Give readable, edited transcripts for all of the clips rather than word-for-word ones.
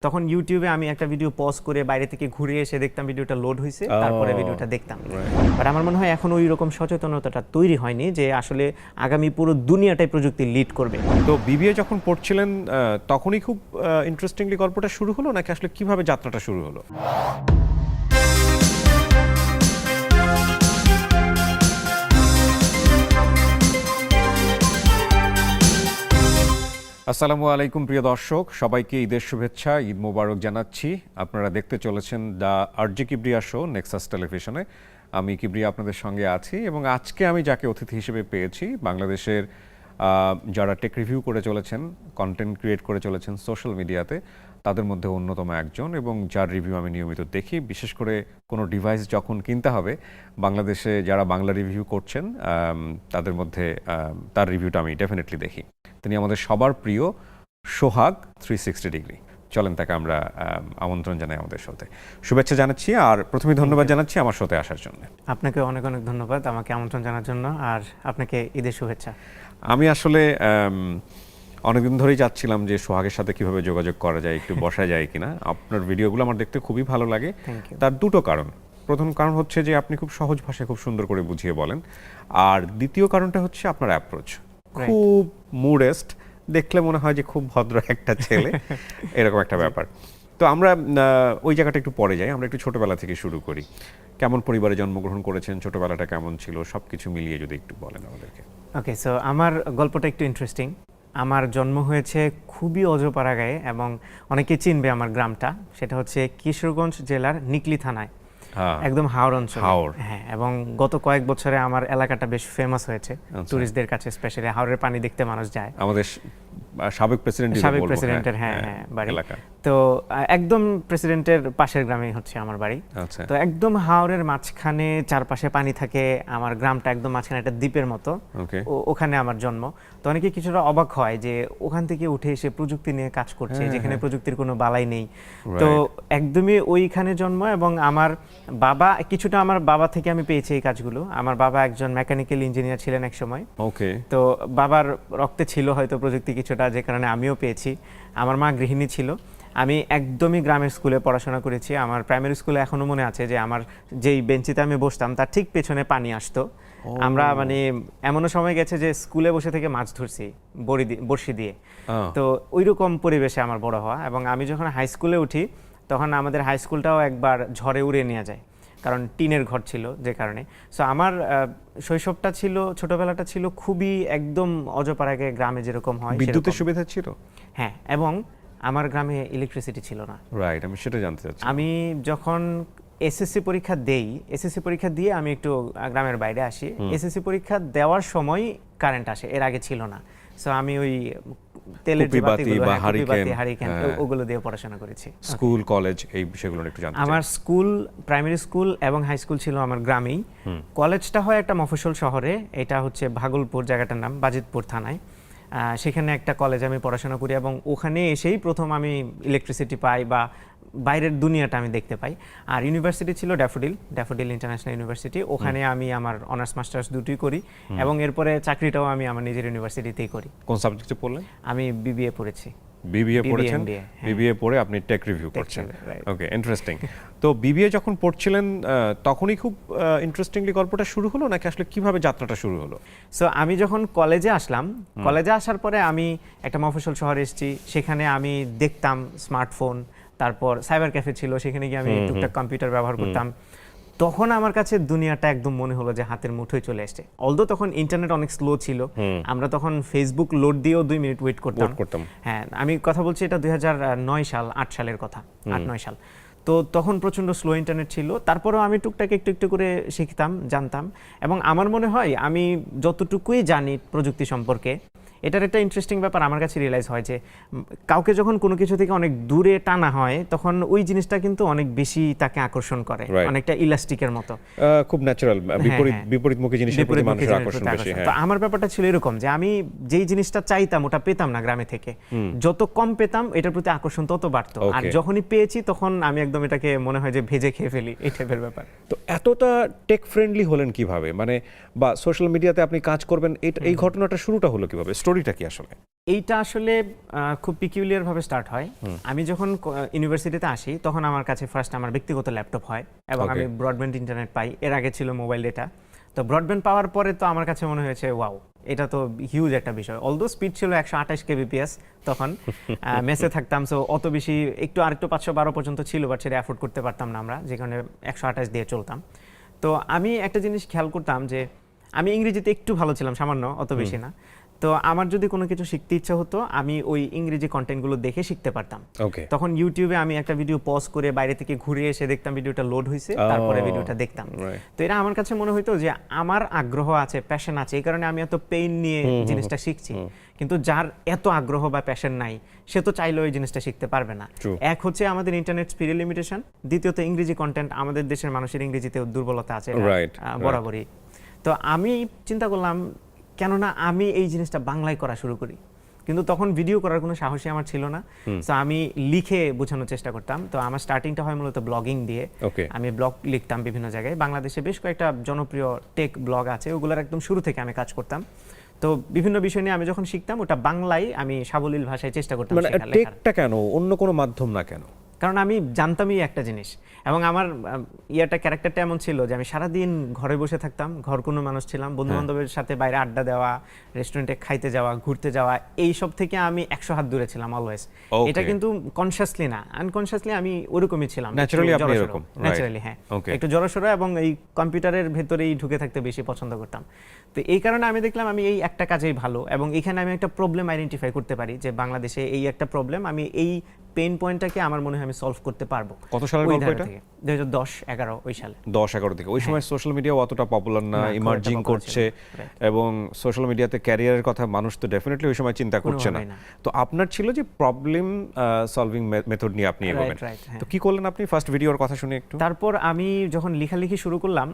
তখন ইউটিউবে আমি একটা ভিডিও পজ করে বাইরে থেকে ঘুরে এসে দেখতাম ভিডিওটা লোড হয়েছে, তারপরে ভিডিওটা দেখতাম। বাট আমার মনে হয় এখন ওই রকম সচেতনতাটা তৈরি হয়নি যে আসলে আগামী পুরো দুনিয়াটাই প্রযুক্তি লিড করবে। তো বিবিএ যখন পড়ছিলেন তখনই খুব ইন্টারেস্টিংলি গল্পটা শুরু হলো, নাকি আসলে কিভাবে যাত্রাটা শুরু হলো? আসসালামু আলাইকুম প্রিয় দর্শক, সবাইকে ঈদের শুভেচ্ছা, ঈদ মোবারক জানাচ্ছি। আপনারা দেখতে চলেছেন the RJ Kibria show Nexus টেলিভিশনে। আমি কিবরিয়া আপনাদের সঙ্গে আছি এবং আজকে আমি যাকে অতিথি হিসেবে পেয়েছি, বাংলাদেশের যারা টেক রিভিউ করে চলেছেন, কন্টেন্ট ক্রিয়েট করে চলেছেন সোশ্যাল মিডিয়াতে, তাদের মধ্যে অন্যতম একজন এবং যার রিভিউ আমি নিয়মিত দেখি। বিশেষ করে কোনো ডিভাইস যখন কিনতে হবে, বাংলাদেশে যারা বাংলা রিভিউ করছেন তাদের মধ্যে তার রিভিউটা আমি ডেফিনেটলি দেখি। তিনি আমাদের সবার প্রিয় সোহাগ 360 ডিগ্রি। চলেন তাকে আমরা আমন্ত্রণ জানাই আমাদের শোতে। শুভেচ্ছা জানাচ্ছি, আর প্রথমে ধন্যবাদ জানাচ্ছি আমার শোতে আসার জন্য। আপনাকে অনেক অনেক ধন্যবাদ আমাকে আমন্ত্রণ জানার জন্য, আর আপনাকে ঈদের শুভেচ্ছা। আমি আসলে অনেকদিন ধরেই চাচ্ছিলাম যে সোহাগের সাথে কিভাবে যোগাযোগ করা যায়, একটু বসা যায় কিনা। আপনার ভিডিওগুলো আমার দেখতে খুবই ভালো লাগে। তার দুটো কারণ। প্রথম কারণ হচ্ছে যে আপনি খুব সহজ ভাষায় খুব সুন্দর করে বুঝিয়ে বলেন, আর দ্বিতীয় কারণটা হচ্ছে আপনার অ্যাপ্রোচ খুব মুডেস্ট, দেখলে মনে হয় যে খুব ভদ্র একটা ছেলে, এরকম একটা ব্যাপার। তো আমরা ওই জায়গাটা একটু পরে যাই, আমরা একটু ছোটবেলা থেকে শুরু করি। কেমন পরিবারে জন্মগ্রহণ করেছেন, ছোটবেলাটা কেমন ছিল, সব কিছু মিলিয়ে যদি একটু বলেন আমাদেরকে। ওকে, সো আমার গল্পটা একটু ইন্টারেস্টিং। আমার জন্ম হয়েছে খুবই অজপাড়া গায়ে, এবং অনেকে চিনবে আমার গ্রামটা। সেটা হচ্ছে কিশোরগঞ্জ জেলার নিকলি থানায়, একদম হাওড় অঞ্চল। হ্যাঁ, এবং গত কয়েক বছরে আমার এলাকাটা বেশ ফেমাস হয়েছে টুরিস্টদের কাছে, স্পেশালি হাওড়ের পানি দেখতে মানুষ যায়। আমাদের সাবেক প্রেসিডেন্টের বাড়ি, তো একদম প্রেসিডেন্টের পাশের গ্রামেই হচ্ছে আমার বাড়ি। তো একদম হাওড়ের মাঝখানে, চারপাশে পানি থাকে। আমার গ্রামটা একদম মাঝখানে একটা দ্বীপের মতো, ওখানে আমার জন্ম। তো অনেকে কিছুটা অবাক হয় যে ওখান থেকে উঠে এসে প্রযুক্তি নিয়ে কাজ করছে, যেখানে প্রযুক্তির কোনো বালাই নেই। তো একদমই ওইখানে জন্ম, এবং আমার বাবা কিছুটা, আমার বাবা থেকে আমি পেয়েছি এই কাজগুলো। আমার বাবা একজন মেকানিক্যাল ইঞ্জিনিয়ার ছিলেন এক সময়। তো বাবার রক্তে ছিল হয়তো প্রযুক্তি কিছুটা, যে কারণে আমিও পেয়েছি। আমার মা গৃহিণী ছিল। আমি একদমই গ্রামের স্কুলে পড়াশোনা করেছি। আমার প্রাইমারি স্কুলে এখনো মনে আছে যে আমার যেই বেঞ্চিতে আমি বসতাম তার ঠিক পেছনে পানি আসতো। আমরা মানে এমনও সময় গেছে যে স্কুলে বসে থেকে মাছ ধরছি বড়শি দিয়ে। তো ওইরকম পরিবেশে আমার বড় হওয়া। এবং আমি যখন হাই স্কুলে উঠি, তখন আমাদের হাই স্কুলটাও একবার ঝড়ে উড়ে নিয়ে যায়, কারণ টিনের ঘর ছিল যে কারণে। সো আমার শৈশবটা ছিল, ছোটবেলাটা ছিল খুবই একদম অজপাড়াগে গ্রামে যেরকম হয়। বিদ্যুতের সুবিধা ছিল? হ্যাঁ, এবং আমার গ্রামে ইলেকট্রিসিটি ছিল না। রাইট, আমি সেটা জানতে চাচ্ছি। আমি যখন এসএসসি পরীক্ষা দিয়ে আমি একটু গ্রামের বাইরে আসি। এসএসসি পরীক্ষা দেওয়ার সময় কারেন্ট আসে, এর আগে ছিল না। সো আমি ওই তেলের হারিকেন ওগুলো দিয়ে পড়াশোনা করেছি। স্কুল, কলেজ, এই বিষয়গুলো একটু জানতে চাই। আমার স্কুল, প্রাইমারি স্কুল এবং হাই স্কুল ছিল আমার গ্রামেই। কলেজটা হয় একটা মফস্বল শহরে, এটা হচ্ছে ভাগলপুর, জায়গাটার নাম বাজিতপুর থানায়। সেখানে একটা কলেজে আমি পড়াশোনা করি, এবং ওখানে এসেই প্রথম আমি ইলেকট্রিসিটি পাই বা বাইরের দুনিয়াটা আমি দেখতে পাই। আর ইউনিভার্সিটি ছিল ড্যাফোডিল ইন্টারন্যাশনাল ইউনিভার্সিটি। ওখানে আমি আমার অনার্স মাস্টার্স দুটোই করি, এবং এরপরে চাকরিটাও আমি আমার নিজের ইউনিভার্সিটিতেই করি। কোন সাবজেক্টে পড়লেন? আমি বিবিএ পড়েছি। বিবিএ পড়েছেন? বিবিএ পড়ে আপনি টেক রিভিউ করছেন। ওকে, ইন্টারেস্টিং। তো বিবিএ যখন পড়ছিলেন তখনই খুব ইন্টারেস্টিংলি গল্পটা শুরু হলো, নাকি আসলে কিভাবে যাত্রাটা শুরু হলো? সো আমি যখন কলেজে আসলাম, কলেজে আসার পরে আমি একটা মফস্বল শহরে এসেছি। সেখানে আমি দেখতাম স্মার্টফোন, তারপর সাইবার ক্যাফে ছিল, সেখানে গিয়ে আমি টুকটাক কম্পিউটার ব্যবহার করতাম। তখন আমার কাছে দুনিয়াটা একদম মনে হলো যে হাতের মুঠোয় চলে আসছে। অলদো তখন ইন্টারনেট অনেক স্লো ছিল, আমরা তখন ফেসবুক লোড দিয়েও 2 মিনিট ওয়েট করতাম। হ্যাঁ, আমি কথা বলছি এটা 2009 সাল, 8 সালের কথা, 8-9 সাল। তো তখন প্রচণ্ড স্লো ইন্টারনেট ছিল। তারপরেও আমি টুকটাক একটু একটু করে শিখতাম, জানতাম। এবং আমার মনে হয় আমি যতটুকুই জানি প্রযুক্তি সম্পর্কে, এটার একটা ইন্টারেস্টিং ব্যাপার আমার কাছে রিয়েলাইজ হয় যে কাউকে যখন কোনো কিছু থেকে অনেক দূরে টানা হয়, তখন ওই জিনিসটা কিন্তু অনেক বেশি তাকে আকর্ষণ করে, অনেকটা ইলাস্টিকের মতো, খুব ন্যাচারাল, বিপরীতমুখী জিনিসের প্রতি মানুষের আকর্ষণ বেশি। তো আমার ব্যাপারটা ছিল এরকম যে আমি যেই জিনিসটা চাইতাম ওটা পেতাম না গ্রামে থেকে। যত কম পেতাম এটার প্রতি আকর্ষণ তত বাড়তো, আর যখনই পেয়েছি তখন আমি একদম এটাকে মনে হয় যে ভেজে খেয়ে ফেলি, এই টাইপের ব্যাপার। তো এতটা টেক ফ্রেন্ডলি হলেন কিভাবে, মানে বা সোশ্যাল মিডিয়াতে আপনি কাজ করবেন, এই ঘটনাটা শুরুটা হলো কিভাবে, স্টোরিটা কি আসলে? এইটা আসলে খুব পিকিউলিয়ার ভাবে স্টার্ট হয়। আমি যখন ইউনিভার্সিটিতে আসি তখন আমার কাছে ফার্স্ট আমার ব্যক্তিগত ল্যাপটপ হয় এবং আমি ব্রডব্যান্ড ইন্টারনেট পাই। এর আগে ছিল মোবাইল ডেটা। তো ব্রডব্যান্ড পাওয়ার পরে তো আমার কাছে মনে হয়েছে ওয়াও, এটা তো হিউজ একটা বিষয়। অলদো স্পিড ছিল 128 kbps তখন, মেসে থাকতাম, সো অত বেশি আরেকটু 512 পর্যন্ত ছিল, বাট সেটা অ্যাফোর্ড করতে পারতাম না আমরা, যেখানে 128 দিয়ে চলতাম। তো আমি একটা জিনিস খেয়াল করতাম যে আমি ইংরেজিতে একটু ভালো ছিলাম, সামান্য, অত বেশি না। তো আমার যদি কোনো কিছু শিখতে ইচ্ছা হতো আমি ওই ইংরেজি কন্টেন্টগুলো দেখে শিখতে পারতাম। তখন ইউটিউবে আমি একটা ভিডিও পজ করে বাইরে থেকে ঘুরে এসে দেখতাম ভিডিওটা লোড হয়েছে, তারপরে ভিডিওটা দেখতাম। তো এটা আমার কাছে মনে হতো যে আমার আগ্রহ আছে, প্যাশন আছে, এই কারণে আমি এত পেইন নিয়ে জিনিসটা শিখছি। কিন্তু যার এত আগ্রহ বা প্যাশন নাই সে তো চাইলেও এই জিনিসটা শিখতে পারবে না। এক হচ্ছে আমাদের ইন্টারনেট স্পিডের লিমিটেশন, দ্বিতীয়ত ইংরেজি কন্টেন্ট, আমাদের দেশের মানুষের ইংরেজিতে দুর্বলতা আছে বরাবরই। তো আমি চিন্তা করলাম কেননা আমি এই জিনিসটা বাংলায় করা শুরু করি, কিন্তু তখন ভিডিও করার কোনো সাহসই আমার ছিল না। তো আমি লিখে বোঝানোর চেষ্টা করতাম। তো আমার স্টার্টিংটা হয় মূলত ব্লগিং দিয়ে। আমি ব্লগ লিখতাম বিভিন্ন জায়গায়, বাংলাদেশে বেশ কয়েকটা জনপ্রিয় টেক ব্লগ আছে, ওগুলোর একদম শুরু থেকে আমি কাজ করতাম। তো বিভিন্ন বিষয় নিয়ে আমি যখন শিখতাম ওটা বাংলায় আমি সাবলীল ভাষায় চেষ্টা করতাম শেখার। মানে টেকটা কেন, অন্য কোনো মাধ্যম না কেন? কারণ আমি জানতামই একটা জিনিস, এবং আমার ক্যারেক্টারটা এমন ছিল যে আমি সারাদিন ঘরে বসে থাকতাম, ঘর কোনো মানুষ ছিলাম, বন্ধু বান্ধবের সাথে বাইরে আড্ডা দেওয়া, রেস্টুরেন্টে খাইতে যাওয়া, ঘুরতে যাওয়া, এই সব থেকে আমি 100 হাত দূরে ছিলাম অলওয়েজ। এটা কিন্তু কনসিয়াসলি না, আনকনসিয়াসলি আমি ওরকমই ছিলাম, ন্যাচারালি। হ্যাঁ, একটু জড়সড় এবং এই কম্পিউটারের ভেতরেই ঢুকে থাকতে বেশি পছন্দ করতাম। তো এই কারণে আমি দেখলাম আমি এই একটা কাজেই ভালো, এবং এখানে আমি একটা প্রবলেম আইডেন্টিফাই করতে পারি যে বাংলাদেশে এই একটা প্রবলেম, আমি এই পেইন পয়েন্টটাকে আমার মনে হয় আমি সলভ করতে পারবো। কত সালের গল্প এটা? 2010-11 ওই সালে। 10-11 থেকে ওই সময় সোশ্যাল মিডিয়া অতটা পপুলার না, ইমার্জিং করছে, এবং সোশ্যাল মিডিয়াতে ক্যারিয়ারের কথা মানুষ তো ডেফিনেটলি ওই সময় চিন্তা করছে না। তো আপনার ছিল যে প্রবলেম সলভিং মেথড নিয়ে আপনি এগোবেন। তো কি করলেন আপনি ফার্স্ট ভিডিওর কথা শুনে একটু? তারপর আমি যখন লেখালেখি শুরু করলাম,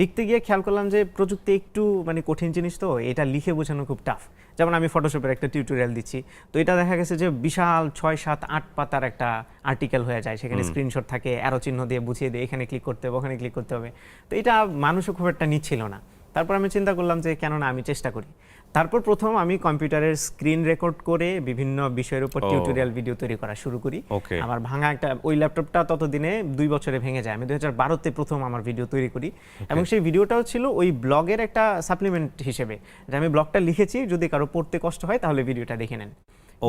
লিখতে গিয়ে খেয়াল করলাম যে প্রযুক্তি একটু কঠিন জিনিস, তো এটা লিখে বোঝানো খুব টাফ। যেমন আমি ফটোশপের একটা টিউটোরিয়াল দিচ্ছি, তো এটা দেখা গেছে যে বিশাল 6-7-8 পাতার একটা আর্টিকেল হয়ে যায়, সেখানে স্ক্রিনশট থাকে, অ্যারো চিহ্ন দিয়ে বুঝিয়ে দিয়ে এখানে ক্লিক করতে হবে, ওখানে ক্লিক করতে হবে। তো এটা মানুষও খুব একটা নিচ্ছিল না। তারপর আমি চিন্তা করলাম যে কেন না আমি চেষ্টা করি। তারপর প্রথম আমি কম্পিউটারের স্ক্রিন রেকর্ড করে বিভিন্ন বিষয়ের উপর টিউটোরিয়াল ভিডিও তৈরি করা শুরু করি। আমার ভাঙা একটা ওই ল্যাপটপটা ততদিনে 2 বছরে ভেঙে যায়। আমি 2012-তে প্রথম আমার ভিডিও তৈরি করি, এবং সেই ভিডিওটাও ছিল ওই ব্লগের একটা সাপ্লিমেন্ট হিসেবে, যে আমি ব্লগটা লিখেছি, যদি কারো পড়তে কষ্ট হয় তাহলে ভিডিওটা দেখে নেন।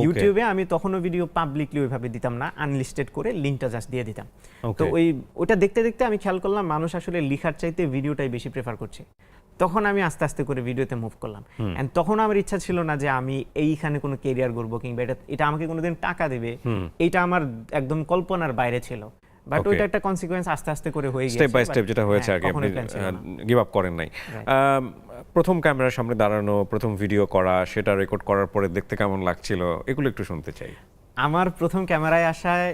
ইউটিউবে আমি তখনও ভিডিও পাবলিকলি ওইভাবে দিতাম না, আনলিস্টেড করে লিঙ্কটা জাস্ট দিয়ে দিতাম। তো ওইটা দেখতে দেখতে আমি খেয়াল করলাম মানুষ আসলে লেখার চাইতে ভিডিওটাই বেশি প্রেফার করছে। তখন আমি আস্তে আস্তে করে ভিডিওতে মুভ করলাম। এন্ড তখন আমার ইচ্ছা ছিল না যে আমি এইখানে কোনো ক্যারিয়ার গড়বো, কিংবা এটা আমাকে কোনোদিন টাকা দেবে, এটা আমার একদম কল্পনার বাইরে ছিল। বাট ওইটা একটা কনসিকোয়েন্স আস্তে আস্তে করে হয়ে গেছে, স্টেপ বাই স্টেপ যেটা হয়েছে আগে, আপনি গিভ আপ করেন নাই। প্রথম ক্যামেরার সামনে দাঁড়ানো, প্রথম ভিডিও করা, সেটা রেকর্ড করার পরে দেখতে কেমন লাগছিল, এগুলো একটু শুনতে চাই। আমার প্রথম ক্যামেরায় আসায়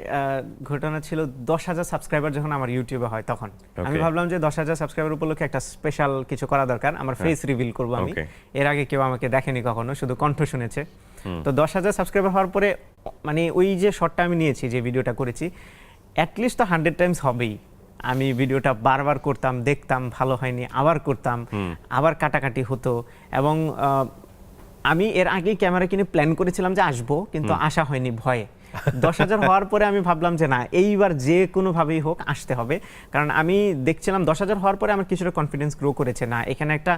ঘটনা ছিল 10,000 সাবস্ক্রাইবার যখন আমার ইউটিউবে হয়, তখন আমি ভাবলাম যে 10,000 সাবস্ক্রাইবার উপলক্ষে একটা স্পেশাল কিছু করা দরকার, আমার ফেস রিভিল করব আমি। এর আগে কেউ আমাকে দেখেনি কখনো, শুধু কণ্ঠ শুনেছে। তো 10,000 সাবস্ক্রাইবার হওয়ার পরে ওই যে শটটা আমি নিয়েছি, যে ভিডিওটা করেছি, অ্যাটলিস্ট তো 100 টাইমস হবেই। আমি ভিডিওটা বারবার করতাম, দেখতাম, ভালো হয়নি, আবার করতাম, আবার কাটাকাটি হতো। এবং আমি এর আগেই ক্যামেরা কিনে প্ল্যান করেছিলাম যে আসবো, কিন্তু আসা হয়নি ভয়ে। 10,000 হওয়ার পরে আমি ভাবলাম যে না, এইবার যে কোনোভাবেই হোক আসতে হবে। কারণ আমি দেখছিলাম 10,000 হওয়ার পরে আমার কিছুটা কনফিডেন্স গ্রো করেছে, না এখানে একটা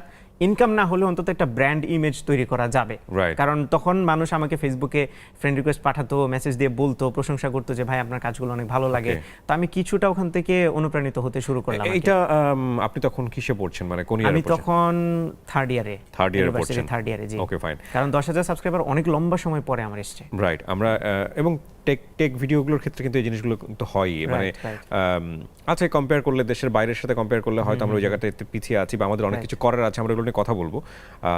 ইনকাম না হলে অন্তত একটা ব্র্যান্ড ইমেজ তৈরি করা যাবে। কারণ তখন মানুষ আমাকে ফেসবুকে ফ্রেন্ড রিকোয়েস্ট পাঠাতো, মেসেজ দিয়ে বলতো, প্রশংসা করতো যে ভাই আপনার কাজগুলো অনেক ভালো লাগে। তো আমি কিছুটা ওখান থেকে অনুপ্রাণিত হতে শুরু করলাম। এটা আপনি তখন কিসে পড়ছেন, মানে কোন ইয়ারে? আমি তখন থার্ড ইয়ারে পড়ছেন। থার্ড ইয়ারে, জি। ওকে, ফাইন। কারণ 10,000 সাবস্ক্রাইবার অনেক লম্বা সময় পরে আমার এসেছে। রাইট। আমরা এবং টেক ভিডিওগুলোর ক্ষেত্রে কিন্তু এই জিনিসগুলো তো হয়ই, মানে আচ্ছা, কম্পেয়ার করলে, দেশের বাইরের সাথে কম্পেয়ার করলে হয়তো আমরা ওই জায়গাটাতে পিছিয়ে আছি, বা আমাদের অনেক কিছু করার আছে, আমরা এগুলো নিয়ে কথা বলবো।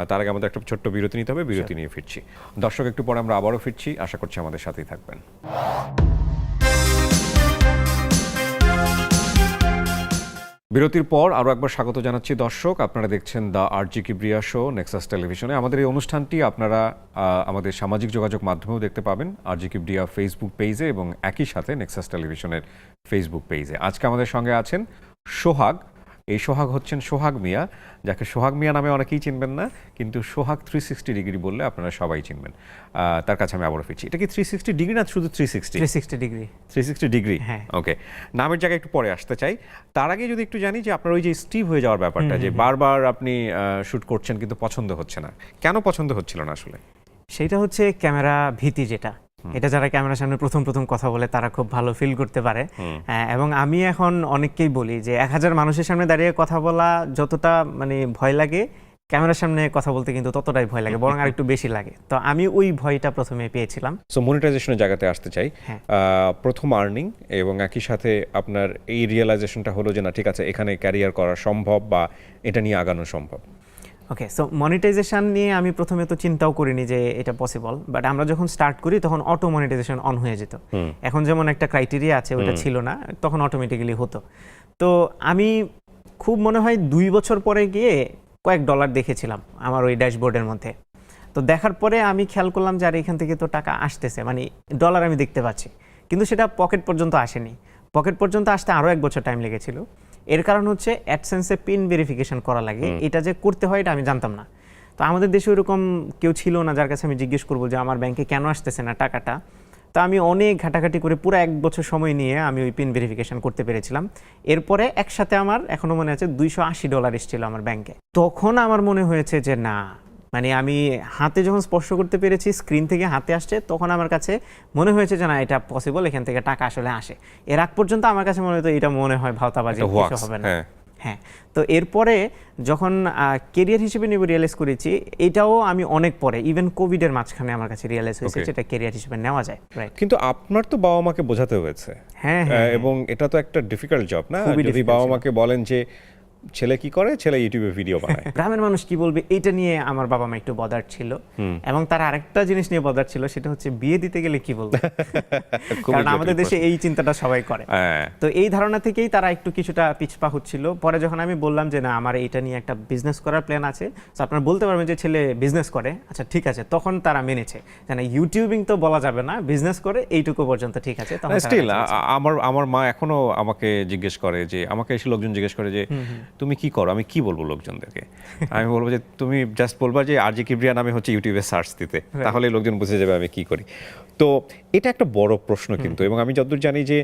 তার আগে আমাদের একটা ছোট্ট বিরতি নিতে হবে, বিরতি নিয়ে ফিরছি। দর্শক, একটু পরে আমরা আবারও ফিরছি, আশা করছি আমাদের সাথেই থাকবেন। বিরতির পর আরও একবার স্বাগত জানাচ্ছি দর্শক। আপনারা দেখছেন the RG Kibria show Nexus টেলিভিশনে। আমাদের এই অনুষ্ঠানটি আপনারা আমাদের সামাজিক যোগাযোগ মাধ্যমেও দেখতে পাবেন, আরজি কিবরিয়া ফেসবুক পেজে এবং একই সাথে নেক্সাস টেলিভিশনের ফেসবুক পেজে। আজকে আমাদের সঙ্গে আছেন সোহাগ, এই সোহাগ হচ্ছেন সোহাগ মিয়া, যাকে সোহাগ মিয়া নামে অনেকেই চিনবেন না, কিন্তু সোহাগ 360 ডিগ্রি বললে আপনারা সবাই চিনবেন। তার কাছে আমি আবারও ফিরছি। এটা কি 360 ডিগ্রি না শুধু 360? 360 ডিগ্রি। 360 ডিগ্রি, হ্যাঁ। ওকে। নামের জায়গায় একটু পরে আসতে চাই, তার আগে যদি একটু জানি যে আপনার ওই যে স্টিভ হয়ে যাওয়ার ব্যাপারটা, যে বারবার আপনি শুট করছেন কিন্তু পছন্দ হচ্ছে না, কেন পছন্দ হচ্ছিল না আসলে? সেইটা হচ্ছে ক্যামেরা ভীতি, যেটা এটা যারা ক্যামেরার সামনে প্রথম প্রথম কথা বলে তারা খুব ভালো ফিল করতে পারে। এবং আমি এখন অনেককেই বলি যে 1000 মানুষের সামনে দাঁড়িয়ে কথা বলা যতটা মানে ভয় লাগে, ক্যামেরার সামনে কথা বলতে কিন্তু ততটাই ভয় লাগে, বরং আরেকটু বেশি লাগে। তো আমি ওই ভয়টা প্রথমে পেয়েছিলাম। সো মনিটাইজেশনের জায়গাতে আসতে চাই। হ্যাঁ। প্রথম আর্নিং এবং একই সাথে আপনার এই রিয়েলাইজেশনটা হলো যে না ঠিক আছে, এখানে ক্যারিয়ার করা সম্ভব বা এটা নিয়ে আগানো সম্ভব। ওকে, সো মনিটাইজেশন নিয়ে আমি প্রথমে তো চিন্তাও করিনি যে এটা পসিবল, বাট আমরা যখন স্টার্ট করি তখন অটো মনিটাইজেশন অন হয়ে যেত। এখন যেমন একটা ক্রাইটেরিয়া আছে, ওটা ছিল না, তখন অটোমেটিক্যালি হতো। তো আমি খুব মনে হয় 2 বছর পরে গিয়ে কয়েক ডলার দেখেছিলাম আমার ওই ড্যাশবোর্ডের মধ্যে। তো দেখার পরে আমি খেয়াল করলাম যে আর এখান থেকে তো টাকা আসতেছে, মানে ডলার আমি দেখতে পাচ্ছি, কিন্তু সেটা পকেট পর্যন্ত আসেনি। পকেট পর্যন্ত আসতে আরও 1 বছর টাইম লেগেছিল। এর কারণ হচ্ছে অ্যাডসেন্সে পিন ভেরিফিকেশন করা লাগে, এটা যে করতে হয় এটা আমি জানতাম না। তো আমাদের দেশে ওরকম কেউ ছিল না যার কাছে আমি জিজ্ঞেস করবো যে আমার ব্যাংকে কেন আসতেছে না টাকাটা। তো আমি অনেক ঘাটাঘাটি করে পুরো 1 বছর সময় নিয়ে আমি ওই পিন ভেরিফিকেশন করতে পেরেছিলাম। এরপরে একসাথে আমার এখনো মনে আছে $280 এসেছিল আমার ব্যাংকে। তখন আমার মনে হয়েছে যে না, মানে আমি হাতে যখন স্পর্শ করতে পেরেছি, স্ক্রিন থেকে হাতে আসছে, তখন আমার কাছে মনে হয়েছে যে না এটা পসিবল, এখান থেকে টাকা আসলে আসে। এর আগ পর্যন্ত আমার কাছে মনে হতো এটা মনে হয় ভাওতাবাজি, কিছু হবে না। হ্যাঁ, তো এরপরে যখন কেরিয়ার হিসেবে নেব রিয়েলাইজ করেছি, এটাও আমি অনেক পরে, ইভেন কোভিডের মাঝখানে আমার কাছে রিয়েলাইজ হয়েছে যেটা কেরিয়ার হিসেবে নেওয়া যায়। রাইট, কিন্তু আপনার তো বাবা মাকে বোঝাতে হয়েছে। হ্যাঁ, এবং এটা তো একটা ডিফিকাল্ট জব না, যদি বাবা মাকে বলেন যে ছেলে কি করে, ছেলে ইউটিউবে ভিডিও বানায়, গ্রামের মানুষ কি বলবে, এটা নিয়ে আমার বাবা মা একটু বদার ছিল। এবং তার আরেকটা জিনিস নিয়ে বদার ছিল, সেটা হচ্ছে বিয়ে দিতে গেলে কি বলবে, কারণ আমাদের দেশে এই চিন্তাটা সবাই করে। তো এই ধারণা থেকেই তারা একটু কিছুটা পিছপা হচ্ছিল। পরে যখন আমি বললাম যে না আমার এটা নিয়ে একটা বিজনেস করার প্ল্যান আছে, তো আপনারা বলতে পারবেন যে ছেলে বিজনেস করে, আচ্ছা ঠিক আছে, তখন তারা মেনেছে যে না ইউটিউবিং তো বলা যাবে না, বিজনেস করে এইটুকু পর্যন্ত ঠিক আছে। স্টিল আমার মা এখনো আমাকে জিজ্ঞেস করে, যে আমাকে এসে লোকজন জিজ্ঞেস করে যে তুমি কি করো, আমি কি বলবো লোকজনদেরকে? আমি বলবো যে তুমি জাস্ট বলবা যে আরজি কিবরিয়া নামে হচ্ছে ইউটিউবে সার্চ দিতে, তাহলে লোকজন বুঝে যাবে আমি কি করি। তো এটা একটা বড় প্রশ্ন কিন্তু, এবং আমি যতদূর জানি যে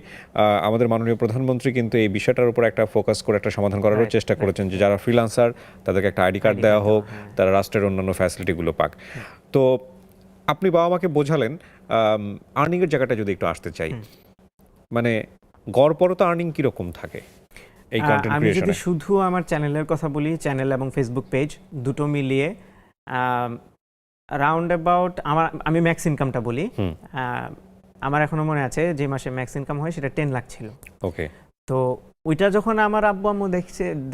আমাদের মাননীয় প্রধানমন্ত্রী কিন্তু এই বিষয়টার উপর একটা ফোকাস করে একটা সমাধান করারও চেষ্টা করেছেন, যে যারা ফ্রিল্যান্সার তাদেরকে একটা আইডি কার্ড দেওয়া হোক, তারা রাষ্ট্রের অন্যান্য ফ্যাসিলিটিগুলো পাক। তো আপনি বাবা মাকে বোঝালেন। আর্নিংয়ের জায়গাটা যদি একটু আসতে চাই, মানে গড়পড়তা আর্নিং কিরকম থাকে এই কন্টেন্ট আমি যদি ক্রিয়েশনে? শুধু আমার চ্যানেলের কথা বলি, চ্যানেল এবং ফেসবুক পেজ দুটো মিলিয়ে রাউন্ড অ্যাবাউট আমি ম্যাক্স ইনকামটা বলি, আমার এখনো মনে আছে যে মাসে ম্যাক্স ইনকাম হয় সেটা 10 লাখ ছিল। ওকে, তো ওইটা যখন আমার আব্বু আম্মু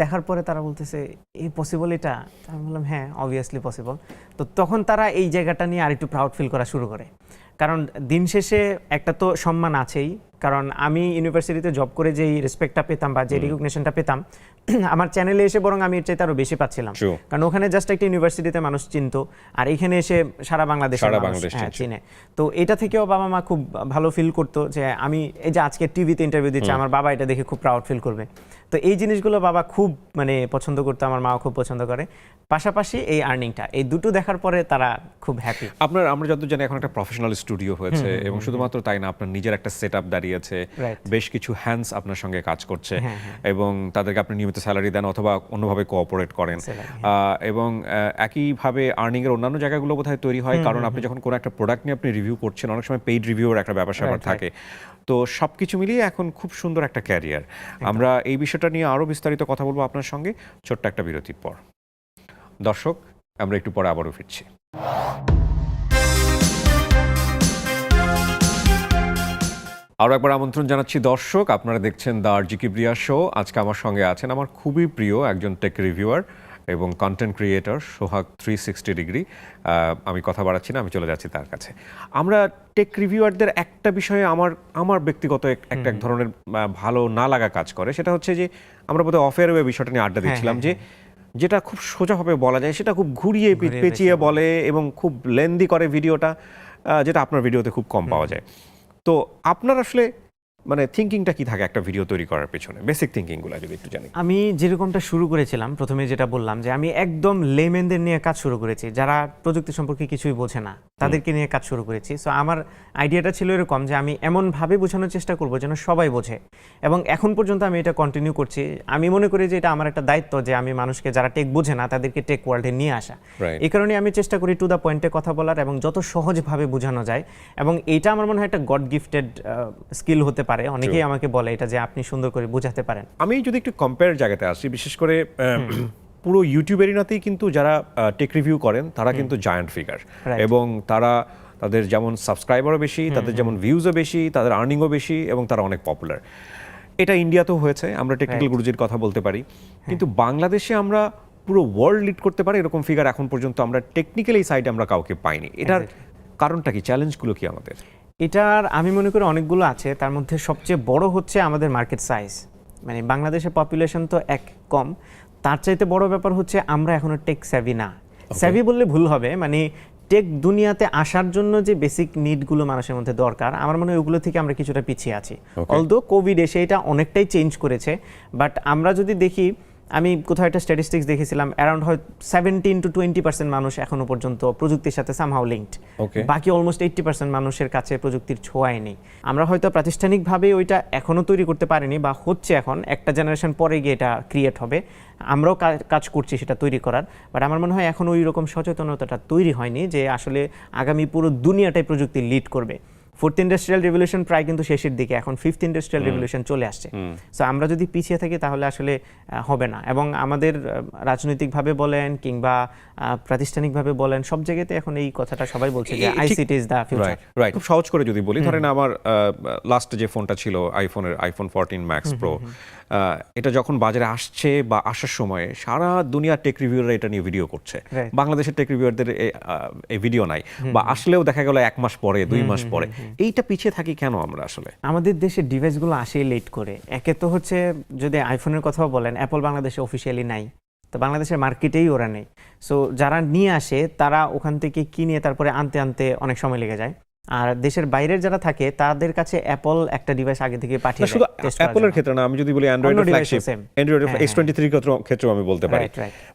দেখার পরে তারা বলতেছে এই পসিবল এটা, আমি বললাম হ্যাঁ অবভিয়াসলি পসিবল। তো তখন তারা এই জায়গাটা নিয়ে আরেকটু প্রাউড ফিল করা শুরু করে, কারণ দিন শেষে একটা তো সম্মান আছেই। কারণ আমি ইউনিভার্সিটিতে জব করে যেই রেসপেক্টটা পেতাম বা যে রিকগনিশনটা পেতাম, আমার চ্যানেলে এসে বরং আমি এর চাইতে আরো বেশি পাচ্ছিলাম। কারণ ওখানে জাস্ট একটা ইউনিভার্সিটিতে মানুষ চিনতো, আর এখানে এসে সারা বাংলাদেশ চিনে। তো এটা থেকেও বাবা মা খুব ভালো ফিল করতো যে আমি এই যে আজকে টিভিতে ইন্টারভিউ দিচ্ছি, আমার বাবা এটা দেখে খুব প্রাউড ফিল করবে। তো এই জিনিসগুলো বাবা খুব মানে পছন্দ করতো, আমার মাও খুব পছন্দ করে। পাশাপাশি এই আর্নিংটা, এই দুটো দেখার পরে তারা খুব হ্যাপি। আমরা যত জানি এখন একটা প্রফেশনাল স্টুডিও হয়েছে, এবং শুধুমাত্র তাই না, আপনার নিজের একটা সেটআপ দাঁড়িয়েছে, বেশ কিছু হ্যান্ডস আপনার সঙ্গে কাজ করছে, এবং তাদেরকে আপনি নিয়মিত স্যালারি দেন অথবা অন্যভাবে কোঅপারেট করেন। এবং একইভাবে আর্নিং এর অন্যান্য জায়গাগুলো বোধহয় তৈরি হয়, কারণ আপনি যখন কোনো একটা প্রোডাক্ট নিয়ে আপনি রিভিউ করছেন, অনেক সময় পেইড রিভিউর একটা ব্যাপার থাকে। তো সবকিছু মিলিয়ে এখন খুব সুন্দর একটা ক্যারিয়ার। আমরা এই বিষয়টা নিয়ে আরো বিস্তারিত কথা বলবো আপনার সঙ্গে ছোট্ট একটা বিরতির পর। দর্শক, আমরা একটু পরে আবারও ফিরছি। আরও একবার আমন্ত্রণ জানাচ্ছি দর্শক, আপনারা দেখছেন দ্য আরজি কিবরিয়া শো। আজকে আমার সঙ্গে আছেন আমার খুবই প্রিয় একজন টেক রিভিউয়ার এবং কন্টেন্ট ক্রিয়েটর সোহাগ 360 ডিগ্রি। আমি কথা বাড়াচ্ছি না, আমি চলে যাচ্ছি তার কাছে। আমরা টেক রিভিউয়ারদের একটা বিষয়ে আমার ব্যক্তিগত একটা এক ধরনের ভালো না লাগা কাজ করে, সেটা হচ্ছে যে আমরা বোধহয় অফেয়ার ওয়ে বিষয়টা নিয়ে আড্ডা দিচ্ছিলাম, যে যেটা খুব সোজাভাবে বলা যায় সেটা খুব ঘুরিয়ে পেঁচিয়ে বলে এবং খুব লেন্দি করে ভিডিওটা, যেটা আপনার ভিডিওতে খুব কম পাওয়া যায়। তো আপনার আসলে মানে থিঙ্কিংটা কি থাকে একটা ভিডিও তৈরি করার পেছনে, বেসিক থিঙ্কিংগুলো যদি একটু জানি। আমি যেরকমটা শুরু করেছিলাম প্রথমে যেটা বললাম যে আমি একদম লেমেনদের নিয়ে কাজ শুরু করেছি, যারা প্রযুক্তি সম্পর্কে কিছুই বোঝে না তাদেরকে নিয়ে কাজ শুরু করেছি। সো আমার আইডিয়াটা ছিল এরকম যে আমি এমনভাবে বোঝানোর চেষ্টা করবো যেন সবাই বোঝে, এবং এখন পর্যন্ত আমি এটা কন্টিনিউ করছি। আমি মনে করি যে এটা আমার একটা দায়িত্ব যে আমি মানুষকে যারা টেক বোঝে না তাদেরকে টেক ওয়ার্ল্ডে নিয়ে আসা। এই কারণে আমি চেষ্টা করি টু দ্য পয়েন্টে কথা বলার এবং যত সহজভাবে বোঝানো যায়, এবং এইটা আমার মনে হয় একটা গড গিফটেড স্কিল হতে পারে। অনেকেই আমাকে বলে এটা যে আপনি সুন্দর করে বোঝাতে পারেন। আমি যদি একটু কম্পেয়ার জায়গাতে আসি, বিশেষ করে পুরো ইউটিউবের নাতেই কিন্তু যারা টেক রিভিউ করেন তারা কিন্তু জায়ান্ট ফিগার, এবং তাদের যেমন সাবস্ক্রাইবারও বেশি, তাদের যেমন ভিউজও বেশি, তাদের আর্নিংও বেশি, এবং তারা অনেক পপুলার। এটা ইন্ডিয়াতেও হয়েছে, আমরা টেকনিক্যাল গুরুজির কথা বলতে পারি, কিন্তু বাংলাদেশে আমরা পুরো ওয়ার্ল্ড লিড করতে পারি এরকম ফিগার এখন পর্যন্ত আমরা টেকনিক্যাল এই সাইডে আমরা কাউকে পাইনি। এটার কারণটা কি, চ্যালেঞ্জগুলো কি আমাদের? এটার আমি মনে করি অনেকগুলো আছে, তার মধ্যে সবচেয়ে বড় হচ্ছে আমাদের মার্কেট সাইজ। মানে বাংলাদেশের পপুলেশন তো এক কম, তার চাইতে বড় ব্যাপার হচ্ছে আমরা এখনো টেক স্যাভি না। স্যাভি বললে ভুল হবে, মানে টেক দুনিয়াতে আসার জন্য যে বেসিক নিডগুলো মানুষের মধ্যে দরকার, আমার মনে হয় ওগুলো থেকে আমরা কিছুটা পিছিয়ে আছি। অলদো কোভিড এসে এটা অনেকটাই চেঞ্জ করেছে, বাট আমরা যদি দেখি, আমি কোথাও একটা স্ট্যাটিস্টিক্স দেখেছিলাম, অ্যারাউন্ড হয় 17 to 20% মানুষ এখনো পর্যন্ত প্রযুক্তির সাথে সামহাউ লিঙ্কড। বাকি অলমোস্ট 80% মানুষের কাছে প্রযুক্তির ছোঁয়াই নেই। আমরা হয়তো প্রাতিষ্ঠানিকভাবে ওইটা এখনো তৈরি করতে পারিনি, বা হচ্ছে এখন, একটা জেনারেশন পরে গিয়ে এটা ক্রিয়েট হবে। আমরাও কাজ করছি সেটা তৈরি করার, বাট আমার মনে হয় এখন ওই রকম সচেতনতাটা তৈরি হয়নি যে আসলে আগামী পুরো দুনিয়াটাই প্রযুক্তি লিড করবে। ফোর্থ ইন্ডাস্ট্রিয়াল রেভলিউশন প্রায় কিন্তু শেষের দিকে, এখন ফিফথ ইন্ডাস্ট্রিয়াল রেভলিউশন চলে আসছে। সো আমরা যদি পিছিয়ে থাকি তাহলে আসলে হবে না। এবং আমাদের রাজনৈতিকভাবে বলেন কিংবা প্রাতিষ্ঠানিকভাবে বলেন, সব জায়গাতে এখন এই কথাটা সবাই বলছে যে ICT is the future. Right. খুব সহজ করে যদি বলি, ধরেন আমার লাস্ট যে ফোনটা ছিল আইফোন 14 ম্যাক্স প্রো, এটা যখন বাজারে আসছে বা আসার সময় সারা দুনিয়া টেক রিভিউয়াররা এটা নিয়ে ভিডিও করছে, বাংলাদেশের টেক রিভিউয়ারদের এই ভিডিও নাই, বা আসলেও দেখা গেল 1 মাস পরে 2 মাস পরে। এইটা পিছিয়ে থাকি কেন আমরা? আসলে আমাদের দেশের ডিভাইসগুলো আসেই লেট করে। একে তো হচ্ছে, যদি আইফোনের কথাও বলেন, অ্যাপল বাংলাদেশে অফিসিয়ালি নাই, তো বাংলাদেশের মার্কেটেই ওরা নেই। সো যারা নিয়ে আসে তারা ওখান থেকে কিনে তারপরে আনতে আনতে অনেক সময় লেগে যায়। আর দেশের বাইরের যারা থাকে তাদের কাছে অ্যাপল একটা ডিভাইস আগে থেকে পাঠিয়ে দেয়। শুধু অ্যাপলের ক্ষেত্রে না, আমি যদি বলি অ্যান্ড্রয়েডের ফ্ল্যাগশিপ, অ্যান্ড্রয়েড S23 ক্ষেত্রেও আমি বলতে পারি।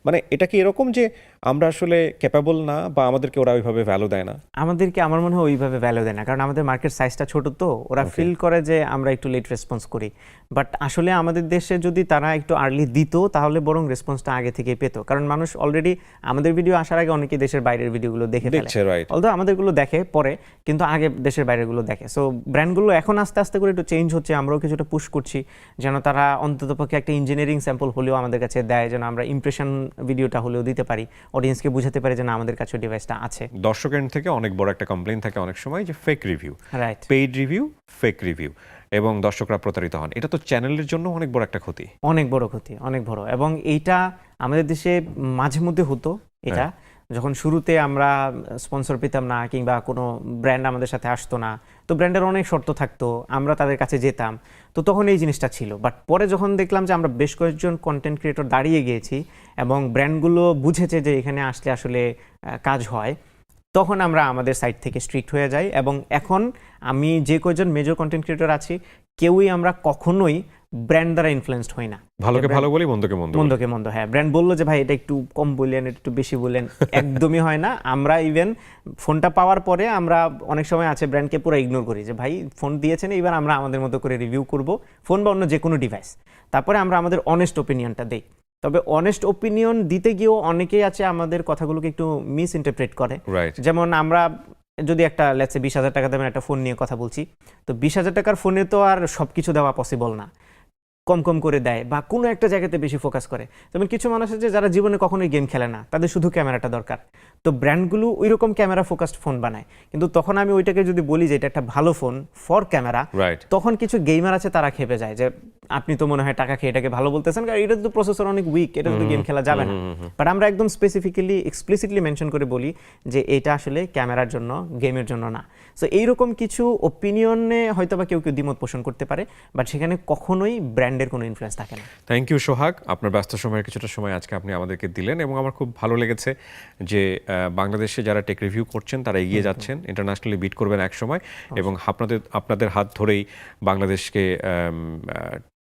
মানে এটা কি এরকম যে আমরা আসলে ক্যাপাবল না, বা আমাদেরকে ওরা ওইভাবে ভ্যালু দেয় না? আমাদেরকে আমার মনে হয় ওইভাবে ভ্যালু দেয় না, কারণ আমাদের মার্কেট সাইজটা ছোট, তো ওরা ফিল করে যে আমরা একটু লেট রেসপন্স করি। বাট আসলে আমাদের দেশে যদি তারা একটু আর্লি দিত তাহলে বরং রেসপন্সটা আগে থেকে পেত, কারণ মানুষ অলরেডি আমাদের ভিডিও আসার আগে অনেকে দেশের বাইরের ভিডিওগুলো দেখে ফেলে। অলদো আমাদেরগুলো দেখে পরে, কিন্তু আগে দেশের বাইরেরগুলো দেখে। সো ব্র্যান্ডগুলো এখন আস্তে আস্তে করে একটু চেঞ্জ হচ্ছে, আমরাও কিছুটা পুশ করছি যেন তারা অন্ততপক্ষে একটা ইঞ্জিনিয়ারিং স্যাম্পল হলেও আমাদের কাছে দেয়, যেন আমরা ইমপ্রেশন ভিডিওটা হলেও দিতে পারি, অডিয়েন্সকে বুঝাতে পারি যেন আমাদের কাছে ডিভাইসটা আছে। দর্শকের থেকে অনেক বড় একটা কমপ্লেইন থাকে অনেক সময় যে fake review, right, paid review, fake review, এবং দর্শকরা প্রতারিত হন। এটা তো চ্যানেলের জন্য অনেক বড় একটা ক্ষতি, অনেক বড় ক্ষতি, অনেক বড়। এবং এইটা আমাদের দেশে মাঝে মধ্যে হতো, এটা যখন শুরুতে আমরা স্পন্সর পেতাম না কিংবা কোনো ব্র্যান্ড আমাদের সাথে আসতো না, তো ব্র্যান্ডের অনেক শর্ত থাকতো, আমরা তাদের কাছে যেতাম, তো তখন এই জিনিসটা ছিল। বাট পরে যখন দেখলাম যে আমরা বেশ কয়েকজন কন্টেন্ট ক্রিয়েটর দাঁড়িয়ে গিয়েছি এবং ব্র্যান্ডগুলো বুঝেছে যে এখানে আসলে আসলে কাজ হয়, তখন আমরা আমাদের সাইড থেকে স্ট্রিক্ট হয়ে যাই। এবং এখন আমি যে কয়জন মেজর কন্টেন্ট ক্রিয়েটর আছি, কেউই আমরা কখনোই ব্র্যান্ড দ্বারা ইনফ্লুয়েন্সড হই না। ভালোকে ভালো বলি, মন্দকে মন্দ, মন্দকে মন্দ। হ্যাঁ, ব্র্যান্ড বললো যে ভাই এটা একটু কম বললেন, এটা একটু বেশি বললেন, একদমই হয় না। আমরা ইভেন ফোনটা পাওয়ার পরে আমরা অনেক সময় আছে ব্র্যান্ডকে পুরো ইগনোর করি যে ভাই ফোন দিয়েছেন, এবার আমরা আমাদের মতো করে রিভিউ করব ফোন বা অন্য যে কোনো ডিভাইস, তারপরে আমরা আমাদের অনেস্ট ওপিনিয়নটা দিই। তবে অনেস্ট ওপিনিয়ন দিতে গিয়েও অনেকেই আছে আমাদের কথাগুলোকে একটু মিস ইন্টারপ্রেট করে। যেমন আমরা যদি একটা লেটস সে 20,000 টাকা দামের একটা ফোন নিয়ে কথা বলছি, তো 20,000 টাকার ফোনে তো আর সব কিছু দেওয়া পসিবল না, কম কম করে দেয় বা কোনো একটা জায়গাতে বেশি ফোকাস করে। যেমন কিছু মানুষ আছে যারা জীবনে কখনোই গেম খেলে না, তাদের শুধু ক্যামেরাটা দরকার, তো ব্র্যান্ডগুলো ওই রকম ক্যামেরা ফোকাসড ফোন বানায়। কিন্তু তখন আমি ওইটাকে যদি বলি যে এটা একটা ভালো ফোন ফর ক্যামেরা, তখন কিছু গেমার আছে তারা খেপে যায় যে আপনি তো মনে হয় টাকা খেয়ে এটাকে ভালো বলতেছেন, কারণ এটা তো প্রসেসর অনেক উইক, এটা তো গেম খেলা যাবে না। বাট আমরা একদম স্পেসিফিক্যালি এক্সপ্লিসিটলি মেনশন করে বলি যে এটা আসলে ক্যামেরার জন্য, গেমের জন্য না। সো এইরকম কিছু ওপিনিয়নে হয়তো বা কেউ কেউ দ্বিমত পোষণ করতে পারে, বাট সেখানে কখনোই ব্র্যান্ডের কোনো ইনফ্লুয়েন্স থাকে না। থ্যাংক ইউ সোহাগ, আপনার ব্যস্ত সময়ের কিছুটা সময় আজকে আপনি আমাদেরকে দিলেন এবং আমার খুব ভালো লেগেছে যে বাংলাদেশে যারা টেক রিভিউ করছেন তারা এগিয়ে যাচ্ছেন, ইন্টারন্যাশনালি বিট করবেন এক সময়, এবং আপনাদের হাত ধরেই বাংলাদেশকে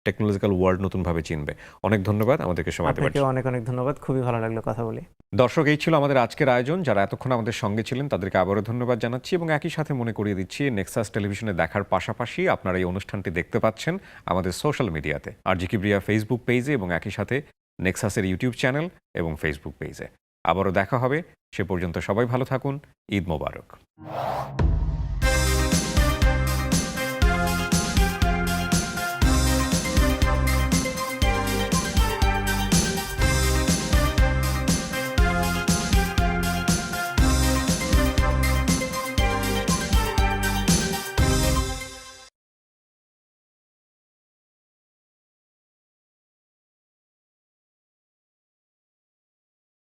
টেকনোলজিক্যাল ওয়ার্ল্ড নতুনভাবে চিনবে। অনেক ধন্যবাদ আমাদেরকে সময় দেওয়ার জন্য। অনেক অনেক ধন্যবাদ, খুবই ভালো লাগলো কথা বলে। দর্শক, এই ছিল আমাদের আজকের আয়োজন। যারা এতক্ষণ আমাদের সঙ্গে ছিলেন তাদেরকে আবারও ধন্যবাদ জানাচ্ছি এবং একই সাথে মনে করিয়ে দিচ্ছি, নেক্সাস টেলিভিশনে দেখার পাশাপাশি আপনারা এই অনুষ্ঠানটি দেখতে পাচ্ছেন আমাদের সোশ্যাল মিডিয়াতে, আরজি কিবরিয়া ফেসবুক পেজে এবং একই সাথে নেক্সাসের ইউটিউব চ্যানেল এবং ফেসবুক পেজে। আবারও দেখা হবে, সে পর্যন্ত সবাই ভালো থাকুন। ঈদ মোবারক।